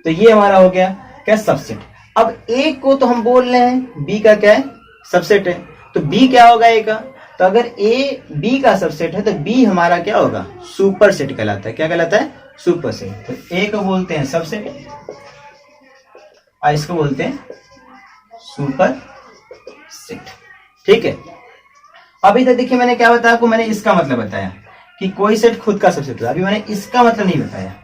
तो ये हमारा हो गया क्या, सबसेट। अब ए को तो हम बोल रहे हैं बी का क्या है, सबसेट है, तो बी क्या होगा ए का, तो अगर ए बी का सबसेट है तो बी हमारा क्या होगा, सुपर सेट कहलाता है। क्या कहलाता है, सुपर सेट। तो ए को बोलते हैं सबसेट और इसको बोलते हैं सुपर सेट। ठीक है, अभी तक देखिए मैंने क्या बताया आपको, मैंने इसका मतलब बताया कि कोई सेट खुद का सबसेट होता है। अभी मैंने इसका मतलब नहीं बताया।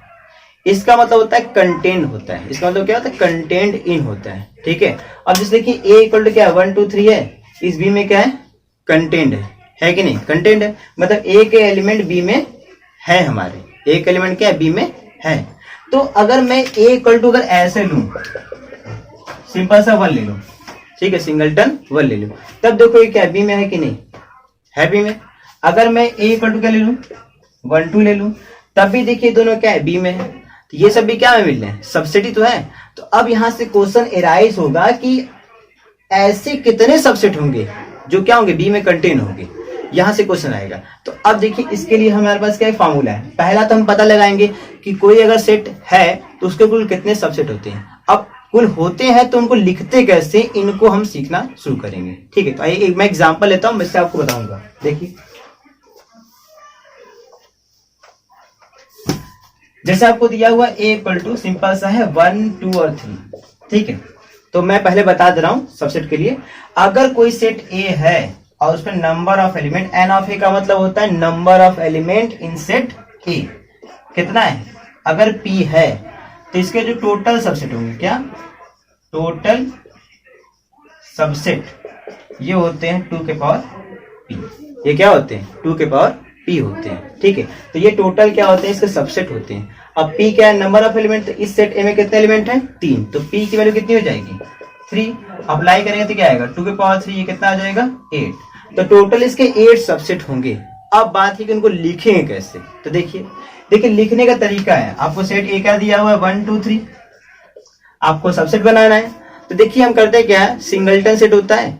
इसका मतलब होता है कंटेंट होता है, इसका मतलब क्या होता है, कंटेंट इन होता है, ठीक है। अब जैसे देखिए ए इक्वल टू क्या है, 1 2 3 है, इस बी में क्या है, कंटेंट है कि नहीं, कंटेंट है, मतलब ए के एलिमेंट बी में है, हमारे ए के एलिमेंट क्या है, बी में है। तो अगर मैं ए इक्वल टू अगर ऐसे लूं, सिंपल सा 1 ले लूं, ठीक है, सिंगलटन 1 ले लूं, तब देखो ये क्या बी में है कि नहीं, है बी में। अगर मैं ए इक्वल टू क्या ले लूं, 1 2 ले लूं, तब भी देखिए दोनों क्या है, बी में है। तो ये सब भी क्या में मिल रहे हैं, सबसेट ही तो है। तो अब यहां से क्वेश्चन एराइज होगा कि ऐसे कितने सबसेट होंगे जो क्या होंगे, बी में कंटेन होंगे, यहां से क्वेश्चन आएगा। तो अब देखिए इसके लिए हमारे पास क्या फार्मूला है, पहला तो हम पता लगाएंगे कि कोई अगर सेट है तो उसके कुल कितने सबसेट होते हैं। अब कुल होते हैं तो उनको लिखते कैसे, इनको हम सीखना शुरू करेंगे, ठीक है। तो आइए मैं एग्जांपल लेता हूं, इससे आपको बताऊंगा। देखिए जैसे आपको दिया हुआ ए इक्वल टू सिंपल सा है 1 2 और 3, ठीक है। तो मैं पहले बता दे रहा हूं सबसेट के लिए, अगर कोई सेट ए है और उसमें number of element, N of A का मतलब होता है number of element in set A कितना है, अगर पी है तो इसके जो टोटल सबसेट होंगे, क्या टोटल सबसेट ये होते हैं 2 के पावर पी, ये क्या होते हैं 2 के पावर पी होते हैं, ठीक है। तो ये टोटल क्या होते हैं, इसके सबसेट होते हैं। अब पी क्या है, नंबर ऑफ एलिमेंट, तो इस सेट ए में कितने एलिमेंट हैं, 3, तो पी की वैल्यू कितनी हो जाएगी 3, अप्लाई करेंगे तो क्या आएगा 2 के पावर 3, ये कितना आ जाएगा 8, तो टोटल इसके 8 सबसेट होंगे। अब बात है कि उनको लिखेंगे कैसे, तो देखिए लिखने का तरीका है, आपको सेट ए क्या दिया हुआ है 1 2 3, आपको सबसेट बनाना है। तो देखिए हम करते हैं क्या है, सिंगलटन सेट होता है,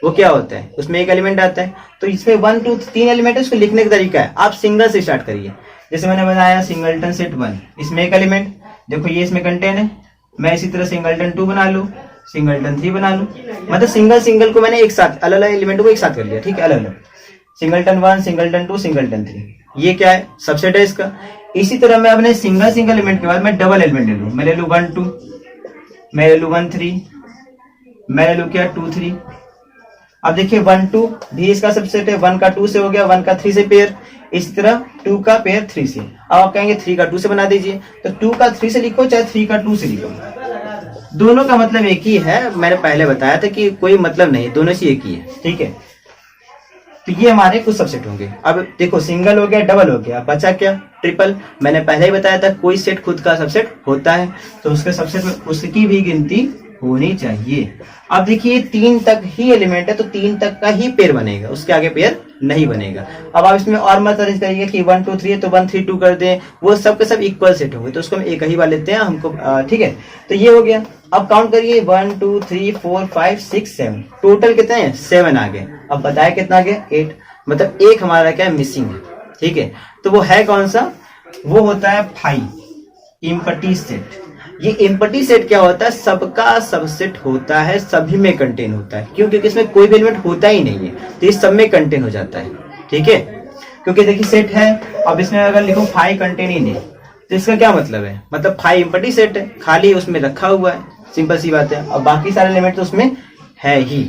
वो क्या होता है, उसमें एक एलिमेंट आता है, तो इसमें 1 2 3 एलिमेंट है, उसको लिखने का तरीका है, आप सिंगल से स्टार्ट करिए। जैसे मैंने बनाया सिंगलटन सेट 1, इसमें एक एलिमेंट, देखो ये इसमें कंटेन है, मैं इसी तरह सिंगलटन 2 बना लूं, सिंगलटन 3 बना लूं, मतलब सिंगल को मैंने एक साथ अलग अलग एलिमेंट को एक साथ कर लिया, ठीक है, अलग अलग, सिंगलटन 1 सिंगलटन 2 सिंगलटन 3, ये क्या है सबसेट है इसका। इसी तरह मैं अपने सिंगल एलिमेंट के बाद मैं डबल एलिमेंट ले लूं, मैं ले लूं 1 2, मैं ले लूं 1 3, मैं ले लूं क्या 2 3। अब देखिए 1 2 भी इसका सबसेट है, 1 का 2 से हो गया, 1 का 3 से पेयर, इस तरह 2 का पेयर 3 से। अब आप कहेंगे 3 का 2 से बना दीजिए, तो 2 का 3 से लिखो चाहे 3 का 2 से लिखो, दोनों का मतलब एक ही है। मैंने पहले बताया था कि कोई मतलब नहीं, दोनों से एक ही है, ठीक है। तो ये हमारे कुछ सबसेट होंगे। अब देखो सिंगल हो गया, डबल हो गया, बचा क्या ट्रिपल। मैंने पहले ही बताया था कोई सेट खुद का सबसेट होता है तो उसके सबसेट में उसकी भी गिनती होनी चाहिए। अब देखिए 3 तक ही एलिमेंट है तो 3 तक का ही पेयर बनेगा, उसके आगे पेयर नहीं बनेगा। अब आप इसमें और मत अरेंज करिए कि 1 2 3 है तो 1 3 2 कर दें, वो सब के सब इक्वल सेट होंगे, तो उसको हम एक ही बार लेते हैं हमको, ठीक है। तो ये हो गया। अब काउंट करिए 1 2 3 4 5 6 7, टोटल कितने हैं 7 आ गए। अब बताया कितना आ गया 8, मतलब एक हमारा क्या मिसिंग है, ठीक है। तो वो है कौन सा, वो होता है फाई इम्पटी सेट। ये एम्पटी सेट क्या होता है, सबका सबसेट होता है, सभी में कंटेन होता है। क्यों, क्योंकि इसमें कोई भी एलिमेंट होता ही नहीं है तो ये सब में कंटेन हो जाता है, ठीक है। क्योंकि देखिए सेट है, अब इसमें अगर लिखो फाइव कंटेन ही नहीं तो इसका क्या मतलब है, मतलब फाइव एम्पटी सेट है, खाली उसमें रखा हुआ है, सिंपल सी बात है। और बाकी सारे एलिमेंट तो उसमें है ही।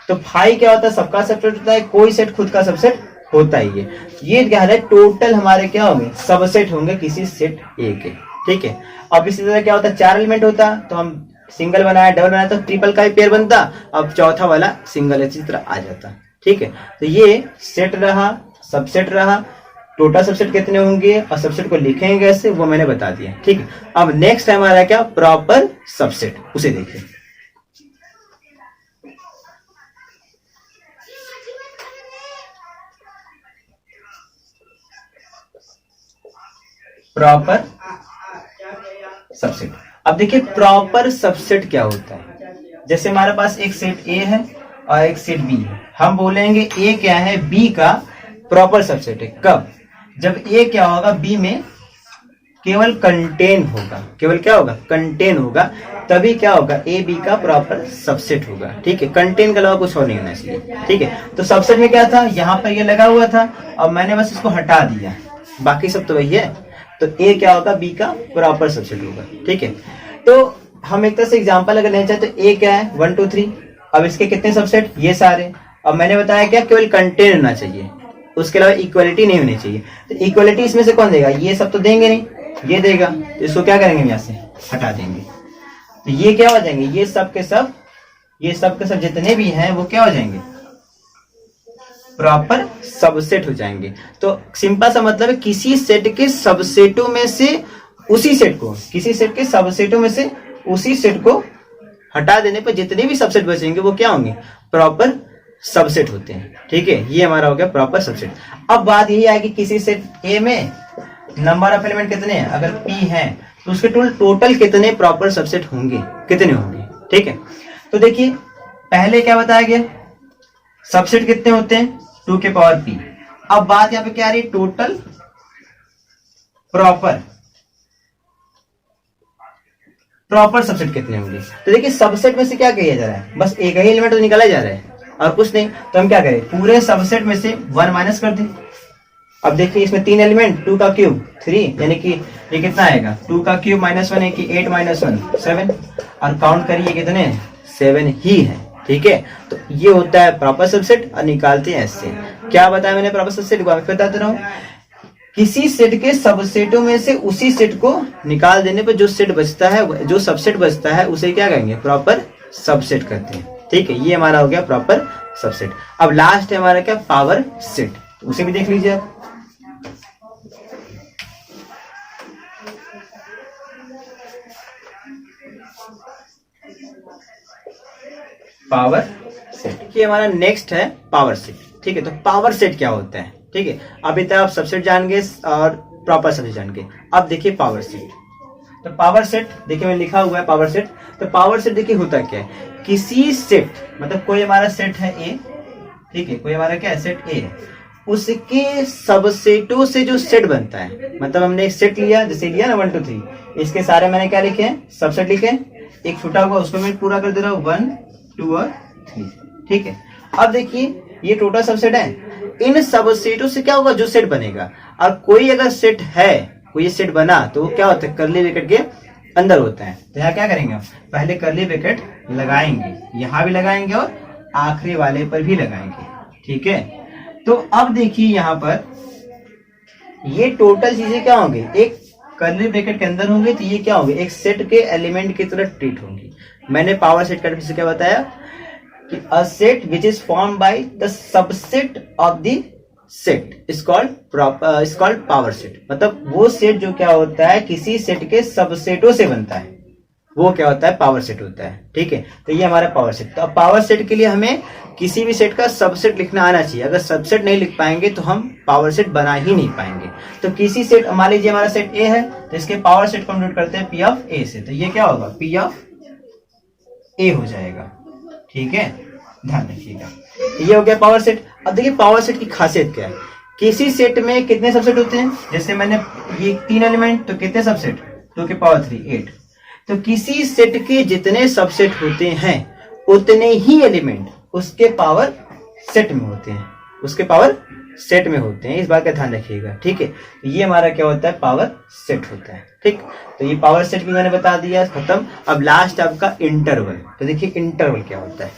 तो फाइव क्या होता है, सबका सबसेट होता है, कोई सेट खुद का सबसेट होता ही है। ये क्या है, टोटल हमारे क्या होंगे सबसेट होंगे किसी सेट ए के, ठीक है। अब इसी तरह क्या होता है, 4 एलिमेंट होता तो हम सिंगल बनाया, डबल बनाया तो ट्रिपल का ही पेयर बनता, अब चौथा वाला सिंगल इसी तरह आ जाता, ठीक है। तो ये सेट रहा, सबसेट रहा, टोटल सबसेट कितने होंगे और सबसेट को लिखेंगे कैसे वो मैंने बता दिया, ठीक है। अब नेक्स्ट है हमारा क्या, प्रॉपर सबसेट, उसे देखिए। Proper subset. अब देखिए प्रॉपर सबसेट क्या होता है, जैसे हमारे पास एक सेट ए है और एक सेट बी है, हम बोलेंगे ए क्या है, बी का प्रॉपर सबसेट है। कब, जब ए क्या होगा, बी में केवल कंटेन होगा, केवल क्या होगा, कंटेन होगा, तभी क्या होगा, ए बी का प्रॉपर सबसेट होगा, ठीक है। कंटेन के अलावा कुछ और नहीं होना चाहिए, ठीक है। तो सबसेट में क्या था, यहाँ पर ये लगा हुआ था और मैंने बस इसको हटा दिया, बाकी सब तो वही है। तो ए क्या होगा, बी का प्रॉपर सबसेट होगा, ठीक है। तो हम एक तरह से एग्जांपल अगर लेना चाहे तो ए क्या है 1 2 3, अब इसके कितने सबसेट, ये सारे। अब मैंने बताया क्या, केवल कंटेन होना चाहिए, उसके अलावा इक्वलिटी नहीं होनी चाहिए। तो इक्वलिटी इसमें से कौन देगा, ये सब तो देंगे नहीं, ये देगा, तो इसको क्या करेंगे, यहाँ से हटा देंगे, तो ये क्या हो जाएंगे, ये सब के सब जितने भी हैं वो क्या हो जाएंगे, प्रॉपर सबसेट हो जाएंगे। तो सिंपल सा मतलब है किसी सेट के सबसेटों में से उसी सेट को, किसी सेट के सबसेटों में से उसी सेट को हटा देने पर जितने भी सबसेट बचेंगे वो क्या होंगे, प्रॉपर सबसेट होते हैं। ठीक है, ये हमारा हो गया प्रॉपर सबसेट। अब बात यही आएगी किसी सेट ए में नंबर ऑफ एलिमेंट कितने हैं, अगर p है तो उसके टोटल कितने प्रॉपर सबसेट होंगे, कितने होंगे। ठीक है, तो देखिए पहले क्या बताया गया, सबसेट कितने होते हैं, 2 के पावर p। अब बात यहाँ पे क्या आ रही है, टोटल प्रॉपर सबसेट कितने होंगे। तो देखिए सबसेट में से क्या किया जा रहा है, बस एक ही एलिमेंट तो निकाला जा रहा है और कुछ नहीं, तो हम क्या करें, पूरे सबसेट में से 1 माइनस कर दें। अब देखिए इसमें 3 एलिमेंट, 2 का क्यूब 3, यानी कि ये कितना आएगा, 2 का क्यूब -1 है कि 8 - 1 7, और काउंट करिए कितने, 7 ही है। ठीक है, तो ये होता है प्रॉपर सबसेट और निकालते हैं ऐसे। क्या बताया मैंने प्रॉपर सबसेट को, मैं बताते रहा हूँ, किसी सेट के सबसेटों में से उसी सेट को निकाल देने पर जो सेट बचता है, जो सबसेट बचता है उसे क्या कहेंगे, प्रॉपर सबसेट करते हैं। ठीक है, ये हमारा हो गया प्रॉपर सबसेट। अब लास्ट है हमारा क्या, पावर सेट, तो उसे भी देख लीजिए आप। पावर सेट, ये हमारा नेक्स्ट है पावर सेट। ठीक है, तो पावर सेट क्या होता है। ठीक है, अभी तक आप सबसेट जान गए और प्रॉपर सबसेट जान गए, अब देखिए पावर सेट। तो पावर सेट देखिए मैं लिखा हुआ है पावर सेट। तो पावर सेट देखिए होता क्या है, किसी सेट, मतलब कोई हमारा सेट है ए, ठीक है, कोई हमारा क्या है, सेट ए है, उसके सबसेटों से जो सेट बनता है, मतलब हमने एक सेट लिया, जैसे लिया ना 1 2 3, इसके सारे मैंने क्या लिखे हैं, सबसेट लिखे हैं, एक छूटा हुआ उसको मैं पूरा कर दे रहा हूँ 1 2 और 3। ठीक है, अब देखिए ये टोटल सबसेट है, इन सबसेटों से क्या होगा, जो सेट बनेगा, और कोई अगर सेट है, कोई सेट बना तो वो क्या होता है, कर्ली ब्रैकेट के अंदर होता है। तो यहाँ क्या करेंगे, पहले कर्ली ब्रैकेट लगाएंगे, यहाँ भी लगाएंगे और आखिरी वाले पर भी लगाएंगे। ठीक है, तो अब देखिए यहाँ पर ये टोटल चीजें क्या होंगी, एक कर्ली ब्रैकेट के अंदर होंगे, तो ये क्या होंगे, एक सेट के एलिमेंट की तरह ट्रीट होंगी। मैंने पावर सेट का फिर क्या बताया कि a set which is formed by the subset of the set is called power set। मतलब वो सेट जो क्या होता है, किसी सेट के सबसेटों से बनता है, वो क्या होता है, पावर सेट होता है। ठीक है, तो ये हमारा पावर सेट। तो अब पावर सेट के लिए हमें किसी भी सेट का सबसेट लिखना आना चाहिए, अगर सबसेट नहीं लिख पाएंगे तो हम पावर सेट बना ही नहीं पाएंगे। तो किसी सेट, मान लीजिए हमारा सेट ए है, तो इसके पावर सेट को हम नोट करते हैं पी ऑफ ए से, तो ये क्या होगा, पी ऑफ ए हो जाएगा। ठीक है, ध्यान रखिएगा, ये हो गया पावर सेट। अब देखिए पावर सेट की खासियत क्या है, किसी सेट में कितने सबसेट होते हैं, जैसे मैंने ये 3 एलिमेंट, तो कितने सबसेट, 2 के पावर 3 8। तो किसी सेट के जितने सबसेट होते हैं उतने ही एलिमेंट उसके पावर सेट में होते हैं, उसके पावर सेट में होते हैं, इस बात का ध्यान रखिएगा। ठीक है, ये हमारा क्या होता है, पावर सेट होता है। ठीक, तो ये पावर सेट भी मैंने बता दिया, खत्म। अब लास्ट आपका इंटरवल। तो देखिए इंटरवल क्या होता है,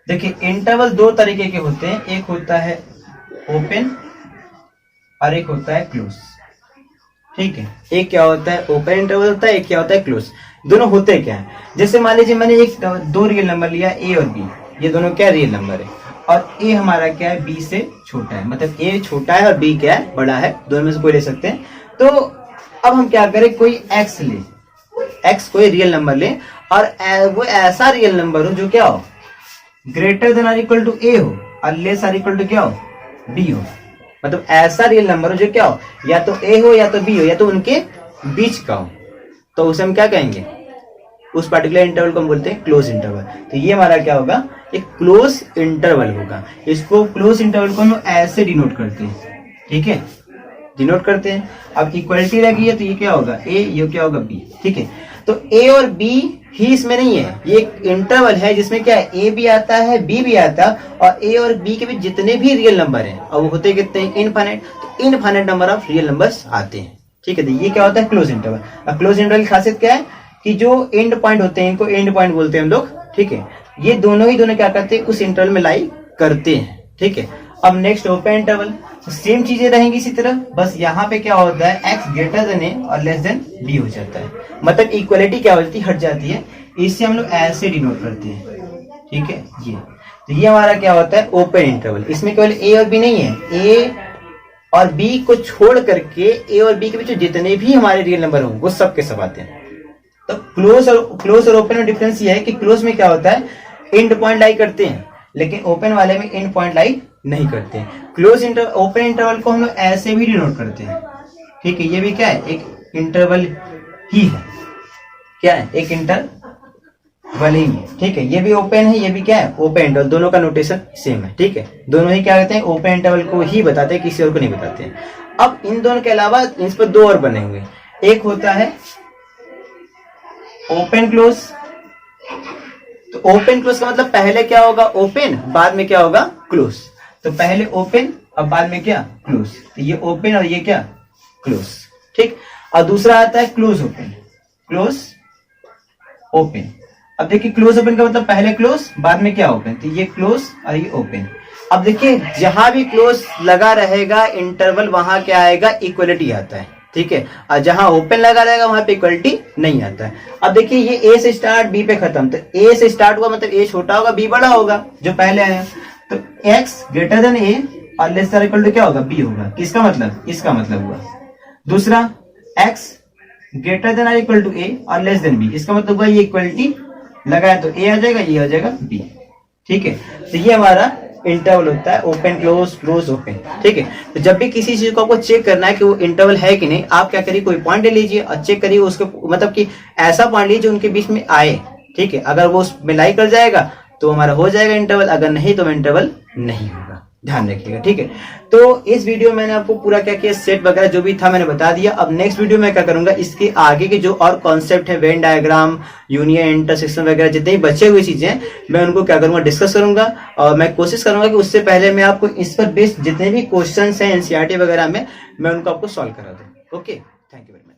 देखिए इंटरवल 2 तरीके के होते हैं, एक होता है ओपन और एक होता है क्लोज। ठीक है, एक क्या होता है ओपन इंटरवल होता है, एक क्या होता है क्लोज। दोनों होते क्या है, जैसे मान लीजिए मैंने एक 2 रियल नंबर लिया, ए और बी, ये दोनों क्या रियल नंबर है, और ए हमारा क्या है, बी से छोटा है, मतलब ए छोटा है और बी क्या है, बड़ा है, दोनों में से कोई ले सकते हैं। तो अब हम क्या करें, कोई एक्स ले, एक्स कोई रियल नंबर ले, और वो ऐसा रियल नंबर हो जो क्या हो, greater than or equal to A हो और लेस आर इक्वल टू क्या हो, बी हो। मतलब ऐसा रियल नंबर हो जो क्या हो, या तो ए हो या तो बी हो, या तो उनके बीच का हो, तो उसे हम क्या कहेंगे, उस पर्टिकुलर इंटरवल को हम बोलते हैं क्लोज इंटरवल। तो ये हमारा क्या होगा, एक क्लोज इंटरवल होगा। इसको क्लोज इंटरवल को हम ऐसे डिनोट करते हैं। ठीक है, डिनोट करते हैं। अब इक्वलिटी रह गई है, तो ये क्या होगा, ए, ये क्या होगा, बी। ठीक है, तो ए और बी ही इसमें नहीं है, ये एक इंटरवल है जिसमें क्या है, ए भी आता है बी भी आता है, और ए और बी के बीच जितने भी रियल नंबर हैं, और वो होते कितने हैं, इनफाइनाइट, तो infinite number of real numbers आते हैं। ठीक है, तो ये क्या होता है, क्लोज इंटरवल। अब क्लोज इंटरवल की खासियत क्या है कि जो एंड पॉइंट होते हैं, इनको एंड पॉइंट बोलते हैं हम लोग, ठीक है। ये दोनों ही दोनों क्या करते हैं, उस इंटरवल में लाई करते हैं, ठीक है। अब नेक्स्ट ओपन इंटरवल, सेम चीजें रहेंगी इसी तरह, बस यहाँ पे क्या होता है, x ग्रेटर देन a और लेस देन b हो जाता है, मतलब इक्वलिटी क्या हो जाती है, हट जाती है। इससे हम लोग ऐसे डिनोट करते हैं, ठीक है। ये तो ये हमारा क्या होता है, ओपन इंटरवल। इसमें केवल a और b नहीं है, a और b को छोड़ करके a और b के बीच जितने भी हमारे रियल नंबर होंगे वो सब के सब आते हैं। तो क्लोज और ओपन में डिफरेंस ये है कि क्लोज में क्या होता है, एंड पॉइंट लाई करते हैं, लेकिन ओपन वाले में एंड पॉइंट लाई नहीं करते हैं। ओपन इंटरवल को हम लोग ऐसे भी डिनोट करते हैं, ठीक है। ये भी क्या है, एक इंटरवल ही है, क्या है, एक इंटरवल ही है, ठीक है। ये भी ओपन है, ये भी क्या है, ओपन इंटरवल, दोनों का नोटेशन सेम है, ठीक है। दोनों ही क्या कहते हैं, ओपन इंटरवल को ही बताते हैं, किसी और को नहीं बताते हैं। अब इन दोनों के अलावा इस पर दो और बने हुए, एक होता है ओपन क्लोज। तो ओपन क्लोज का मतलब पहले क्या होगा, ओपन, बाद में क्या होगा, क्लोज। तो पहले ओपन और बाद में क्या, क्लोज। तो ये ओपन और ये क्या, क्लोज, ठीक। और दूसरा आता है क्लोज ओपन, क्लोज ओपन। अब देखिए क्लोज ओपन का मतलब पहले क्लोज बाद में क्या, ओपन। तो ये क्लोज और ये ओपन। अब देखिए जहां भी क्लोज लगा रहेगा इंटरवल, वहां क्या आएगा, इक्वलिटी आता है, ठीक है। और जहां ओपन लगा रहेगा वहां पे इक्वलिटी नहीं आता है। अब देखिए ये ए से स्टार्ट बी पे खत्म, तो ए से स्टार्ट हुआ मतलब ए छोटा होगा बी बड़ा होगा, जो पहले आया। तो x ग्रेटर देन ए और लेस देन इक्वल टू क्या होगा, b होगा। किसका मतलब, इसका मतलब हुआ। दूसरा x ग्रेटर देन और इक्वल टू a और लेस देन b, इसका मतलब हुआ ये इक्वलिटी लगाया तो a आ जाएगा, ये आ जाएगा b, ठीक है। तो ये हमारा इंटरवल होता है ओपन क्लोज क्लोज ओपन, ठीक है। तो जब भी किसी चीज को आपको चेक करना है कि वो इंटरवल है कि नहीं, आप क्या करिए, कोई पॉइंट ले लीजिए और चेक करिए उसको, मतलब कि ऐसा पॉइंट लीजिए उनके बीच में आए, ठीक है। अगर वो उसमें लाई कर जाएगा तो हमारा हो जाएगा इंटरवल, अगर नहीं तो इंटरवल नहीं होगा, ध्यान रखिएगा, ठीक है। तो इस वीडियो में मैंने आपको पूरा क्या किया, सेट वगैरह जो भी था मैंने बता दिया। अब नेक्स्ट वीडियो में क्या करूंगा, इसके आगे के जो और कॉन्सेप्ट है, वेन डायग्राम, यूनियन, इंटरसेक्शन वगैरह जितने भी बचे हुए चीजें हैं, मैं उनको क्या करूंगा, डिस्कस करूंगा। और मैं कोशिश करूंगा कि उससे पहले मैं आपको इस पर बेस्ड जितने भी क्वेश्चन है एनसीईआरटी वगैरह में, मैं उनको आपको सॉल्व करा दूं। Okay, thank you very much.